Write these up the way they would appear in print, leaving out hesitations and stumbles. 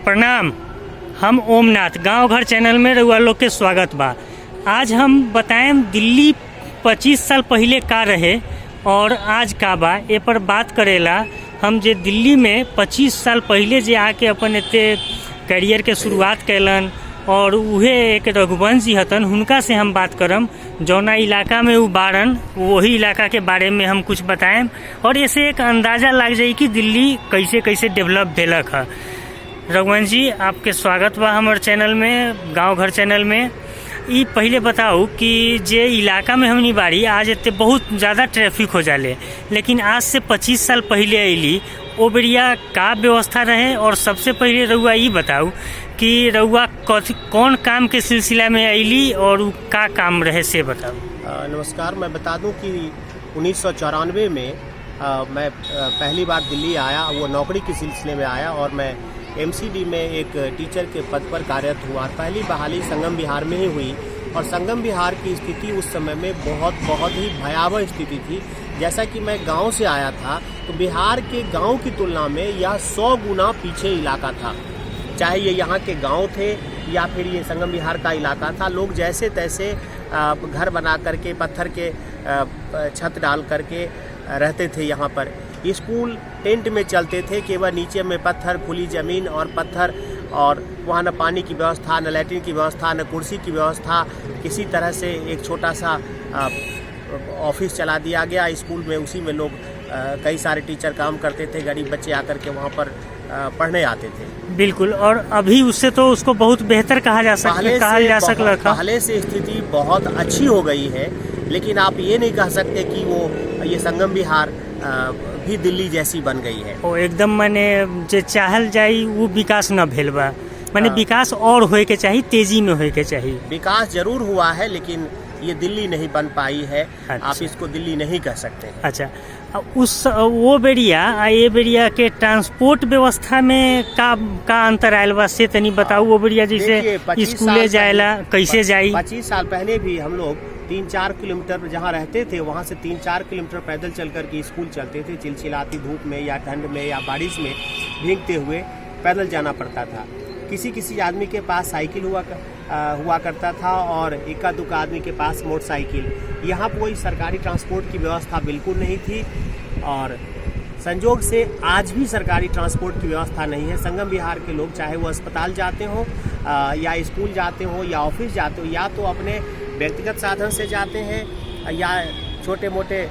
प्रणाम। हम ओमनाथ गांव घर चैनल में रउआ लोग के स्वागत बा। आज हम बताएं दिल्ली 25 साल पहले का रहे और आज का बा, ए पर बात करेला हम जे दिल्ली में 25 साल पहले जे आके अपन एते करियर के शुरुआत कैलन और उहे एक रघुवंश जी हतन, हुनका से हम बात करम जौना इलाका में उ बारन, वही इलाका के बारे में हम कुछ बताएं और ऐसे एक अंदाज़ा लग जाए कि दिल्ली कैसे कैसे डेवलप भेलक है। रघुवंश जी, आपके स्वागत बा हमारे चैनल में, गांव घर चैनल में। ई पहले बताओ कि जे इलाका में हमनी बाड़ी आज इतने बहुत ज़्यादा ट्रैफिक हो जाले, लेकिन आज से 25 साल पहले अली ओ बेरिया का व्यवस्था रहे। और सबसे पहले रउआ ई बताओ कि रउआ कौन काम के सिलसिला में अली और का काम रहे से बताओ। नमस्कार। मैं बता दूं कि 1994 में मैं पहली बार दिल्ली आया, वो नौकरी के सिलसिले में आया और मैं एमसीडी में एक टीचर के पद पर कार्यरत हुआ। पहली बहाली संगम विहार में ही हुई और संगम विहार की स्थिति उस समय में बहुत ही भयावह स्थिति थी। जैसा कि मैं गांव से आया था तो बिहार के गांव की तुलना में यह 100 गुना पीछे इलाका था। चाहे ये यहाँ के गांव थे या फिर ये संगम विहार का इलाका था, लोग जैसे तैसे घर बना करके पत्थर के छत डाल करके रहते थे। यहाँ पर स्कूल टेंट में चलते थे, केवल नीचे में पत्थर, खुली ज़मीन और पत्थर, और वहाँ न पानी की व्यवस्था, न लैट्रिन की व्यवस्था, न कुर्सी की व्यवस्था। किसी तरह से एक छोटा सा ऑफिस चला दिया गया स्कूल में, उसी में लोग कई सारे टीचर काम करते थे। गरीब बच्चे आकर के वहाँ पर पढ़ने आते थे। बिल्कुल। और अभी उससे तो उसको बहुत बेहतर कहा जा सकता। पहले से स्थिति बहुत अच्छी हो गई है, लेकिन आप ये नहीं कह सकते कि वो ये संगम विहार भी दिल्ली जैसी बन गई है। ओ एकदम माने जे चाहल जाई वो विकास न भेल बा, माने विकास और होए के चाहिए, तेजी में होए के चाहिए। विकास जरूर हुआ है लेकिन ये दिल्ली नहीं बन पाई है। अच्छा। आप इसको दिल्ली नहीं कह सकते। अच्छा, वो बेरिया ये बेरिया के ट्रांसपोर्ट व्यवस्था में का अंतर आयल बा से तनी बताऊ। वो बेरिया जैसे स्कूले जाएला कैसे जाई? 25 साल पहले भी हम लोग 3-4 किलोमीटर जहाँ रहते थे वहाँ से 3-4 किलोमीटर पैदल चल कर के स्कूल चलते थे। चिलचिलाती धूप में या ठंड में या बारिश में भीगते हुए पैदल जाना पड़ता था। किसी आदमी के पास साइकिल हुआ करता था और इक्का दुक्का आदमी के पास मोटरसाइकिल। यहाँ कोई सरकारी ट्रांसपोर्ट की व्यवस्था बिल्कुल नहीं थी और संजोग से आज भी सरकारी ट्रांसपोर्ट की व्यवस्था नहीं है। संगम विहार के लोग चाहे वो अस्पताल जाते हो या स्कूल जाते हो या ऑफिस जाते हो, या तो अपने व्यक्तिगत साधन से जाते हैं या छोटे मोटे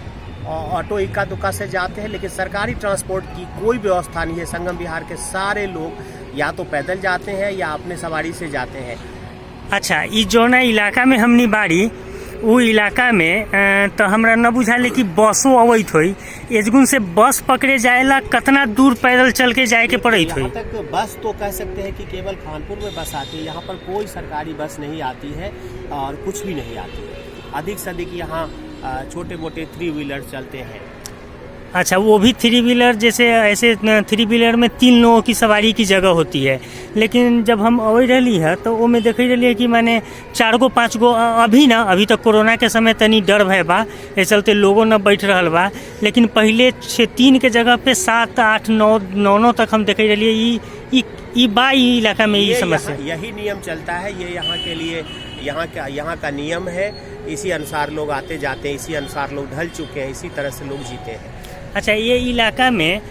ऑटो इक्का दुक्का से जाते हैं, लेकिन सरकारी ट्रांसपोर्ट की कोई व्यवस्था नहीं है। संगम विहार के सारे लोग या तो पैदल जाते हैं या अपने सवारी से जाते हैं। अच्छा, ई जौना इलाका में हमनी बाड़ी वो इलाका में तो हमरा न बुझाले कि बसों अवैत होई। एजगुन से बस पकड़े जाएला कितना दूर पैदल चल के जाए के पड़त होई? यहाँ तक बस तो कह सकते हैं कि केवल खानपुर में बस आती है। यहाँ पर कोई सरकारी बस नहीं आती है और कुछ भी नहीं आती है। अधिक से अधिक यहाँ छोटे मोटे 3 व्हीलर चलते हैं। अच्छा, वो भी 3 व्हीलर जैसे ऐसे 3 व्हीलर में 3 लोगों की सवारी की जगह होती है, लेकिन जब हम अवे रही है तो वो में देख रही है कि माने 4 गो 5 गो अभी तक कोरोना के समय तनी डर भय बा, इस चलते लोगों न बैठ रहा बा। लेकिन पहले 6-3 के जगह पे 7, 8, 9 तक हम देख रही है। इलाका में ये समस्या, यही नियम चलता है। ये यहाँ के लिए यहाँ का नियम है। इसी अनुसार लोग आते जाते हैं, इसी अनुसार लोग ढल चुके हैं, इसी तरह से लोग जीते हैं। अच्छा, ये इलाका में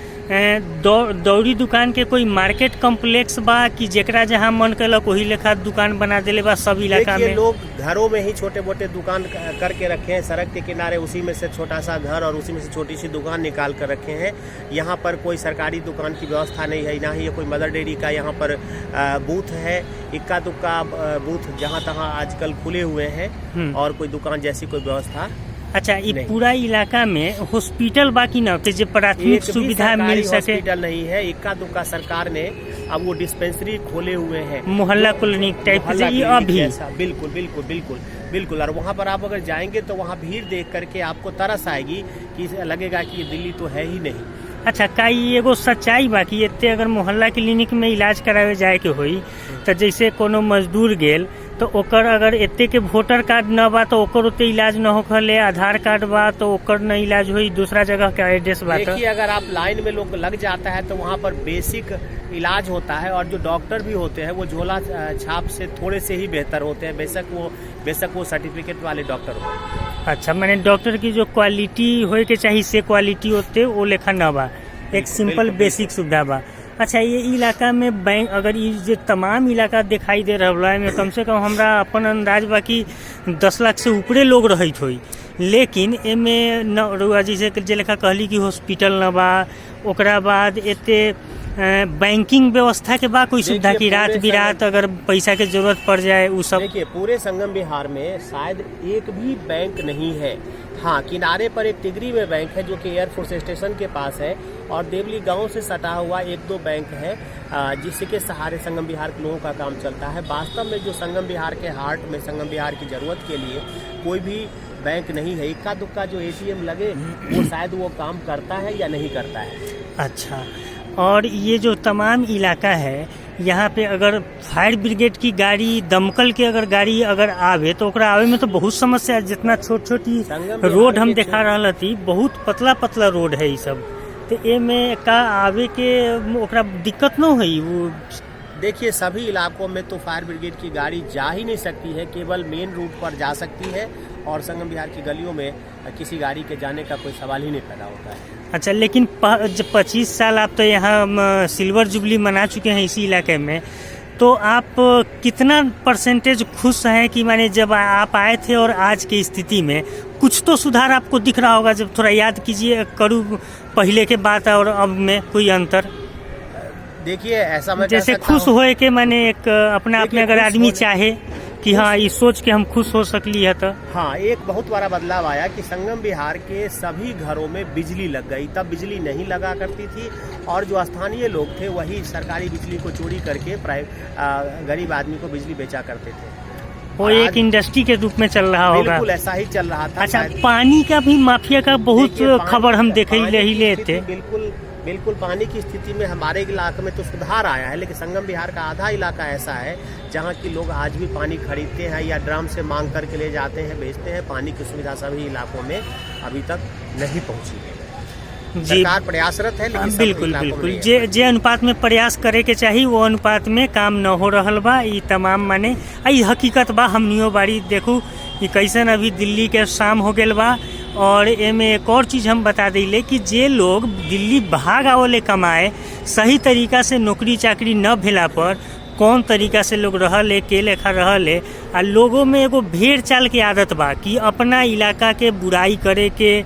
दौड़ी दुकान के कोई मार्केट कॉम्प्लेक्स बा कि जेकरा जहाँ मन कलक वही लेखा दुकान बना देले बा सब इलाका में? लोग घरों में ही छोटे मोटे दुकान करके रखे हैं, सड़क के किनारे उसी में से छोटा सा घर और उसी में से छोटी सी दुकान निकाल कर रखे हैं। यहाँ पर कोई सरकारी दुकान की व्यवस्था नहीं है, ना ही कोई मदर डेयरी का यहाँ पर बूथ है। इक्का दुक्का बूथ जहाँ तहाँ आजकल खुले हुए हैं और कोई दुकान जैसी कोई व्यवस्था। अच्छा, ये पूरा इलाका में हॉस्पिटल बाकी न जो प्राथमिक सुविधा मिल सके? हॉस्पिटल नहीं है। इक्का दुक्का सरकार ने अब वो डिस्पेंसरी खोले हुए हैं, मोहल्ला क्लिनिक टाइप अभी। बिल्कुल बिल्कुल बिल्कुल बिल्कुल। और वहाँ पर आप अगर जाएंगे तो वहाँ भीड़ देख करके आपको तरस आएगी कि लगेगा कि ये दिल्ली तो है ही नहीं। अच्छा, का एगो सच्चाई बा कि इतने अगर मोहल्ला क्लिनिक में इलाज करावे जाए के होई तो जैसे कोनो मजदूर गेल तो ओकर अगर एते के वोटर कार्ड न बा तो ओकर उते इलाज न होखले, आधार कार्ड बा तो ओकर न इलाज होई, दूसरा जगह का एड्रेस बा तो देखिए, अगर आप लाइन में लोग लग जाता है तो वहाँ पर बेसिक इलाज होता है, और जो डॉक्टर भी होते हैं वो झोला छाप से थोड़े से ही बेहतर होते हैं, बेशक वो सर्टिफिकेट वाले डॉक्टर हो। अच्छा, मैंने डॉक्टर की जो क्वालिटी होए के चाहिए से क्वालिटी होते वो लेखा न बा, एक सिंपल बेसिक सुविधा बा। अच्छा, ये इलाका में बैंक अगर ये जो तमाम इलाका दिखाई दे रहा है, कम से कम हमरा अपन अंदाज बा कि 10 लाख से ऊपरे लोग रहित होई, लेकिन एमे न रुआ जैसे जे लेखा कहली कि हॉस्पिटल न बा, ओकरा बाद एते बैंकिंग व्यवस्था के बा कोई सुविधा की रात बिरात अगर पैसा के जरूरत पड़ जाए वो सब? देखिए, पूरे संगम बिहार में शायद एक भी बैंक नहीं है। हाँ, किनारे पर एक टिगरी में बैंक है जो कि एयरफोर्स स्टेशन के पास है, और देवली गांव से सटा हुआ 1-2 बैंक है जिसके सहारे संगम बिहार के लोगों का काम चलता है। वास्तव में जो संगम बिहार के हार्ट में संगम बिहार की जरूरत के लिए कोई भी बैंक नहीं है। इक्का दुक्का जो ATM लगे वो शायद वो काम करता है या नहीं करता है। अच्छा, और ये जो तमाम इलाका है यहाँ पे अगर फायर ब्रिगेड की गाड़ी, दमकल की अगर गाड़ी अगर आवे तो ओकरा आवे में तो बहुत समस्या, जितना छोटी रोड हम देखा रहा थी, बहुत पतला रोड है ये सब, तो ए में का आवे के ओकरा दिक्कत न हुई? वो देखिए, सभी इलाकों में तो फायर ब्रिगेड की गाड़ी जा ही नहीं सकती है, केवल मेन रूट पर जा सकती है, और संगम बिहार की गलियों में किसी गाड़ी के जाने का कोई सवाल ही नहीं पैदा होता है। अच्छा, लेकिन 25 साल आप तो यहाँ सिल्वर जुबली मना चुके हैं इसी इलाके में, तो आप कितना % खुश हैं कि माने जब आप आए थे और आज की स्थिति में कुछ तो सुधार आपको दिख रहा होगा? जब थोड़ा याद कीजिए करूँ पहले के बात और अब में कोई अंतर। देखिए, ऐसा मैं जैसे खुश होए के माने एक अपना अपने अगर आदमी चाहे कि हाँ ये सोच के हम खुश हो सकली है तो हाँ, एक बहुत बड़ा बदलाव आया कि संगम बिहार के सभी घरों में बिजली लग गई। तब बिजली नहीं लगा करती थी, और जो स्थानीय लोग थे वही सरकारी बिजली को चोरी करके गरीब आदमी को बिजली बेचा करते थे। वो एक इंडस्ट्री के रूप में चल रहा होगा। बिल्कुल ऐसा ही चल रहा था। अच्छा, पानी का भी माफिया का बहुत खबर हम देखे ले थे। बिल्कुल पानी की स्थिति में हमारे इलाके में तो सुधार आया है, लेकिन संगम बिहार का आधा इलाका ऐसा है जहाँ की लोग आज भी पानी खरीदते हैं या ड्रम से मांग करके ले जाते हैं, बेचते हैं। पानी की सुविधा सभी इलाकों में अभी तक नहीं पहुँची है। सरकार प्रयासरत है, लेकिन बिल्कुल जे अनुपात में प्रयास करे के चाहिए वो अनुपात में काम न हो रहल बा। ये तमाम माने आई हकीकत बा। हमनियो बाड़ी देखू कि कैसन अभी दिल्ली के शाम हो गल बा, और एमे एक और चीज़ हम बता दिले कि जे लोग दिल्ली भाग आवले कमाए, सही तरीका से नौकरी चाकरी न भेला पर कौन तरीका से लोग रहले, के लेखा रहले, आ लोगों में एगो भेड़ चाल के आदत बा कि अपना इलाका के बुराई करे के,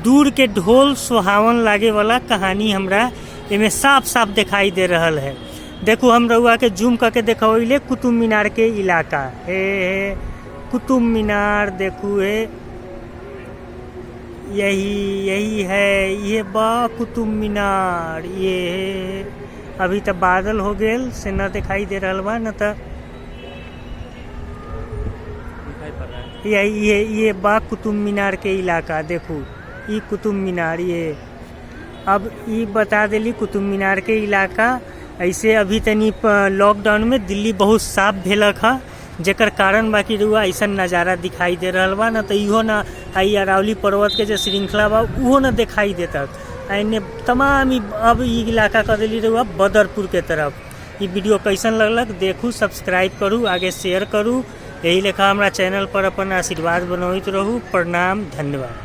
दूर के ढोल सुहावन लागे वाला कहानी हमरा एमे साफ साफ दिखाई दे रहल है। देखो, हम रउआ के जूम करके देखले कुतुब मीनार के इलाका है, कुतुब मीनार देखू है, यही है, ये बा कुतुब मीनार। ये अभी तक बादल हो गेल से न दिखाई दे रहा बा, न तो ये बा कुतुब मीनार के इलाका। देखू ये कुतुब मीनार, ये अब ये बता देली कुतुब मीनार के इलाका। ऐसे अभी तनी लॉकडाउन में दिल्ली बहुत साफ भेलक है, जेकर कारण बाकी रुआ ऐसा नज़ारा दिखाई दे रहा बा, न तो इहो न आई अरावली पर्वत के जो श्रृंखला बा उहो न दिखाई देता। एने तमाम अब ई इलाका कर दिली रुआ बदरपुर के तरफ। ये वीडियो कैसन लगलक देखू, सब्सक्राइब करू, आगे शेयर करू। यही लेखा हमारा चैनल पर अपन आशीर्वाद बनौत रहू। प्रणाम, धन्यवाद।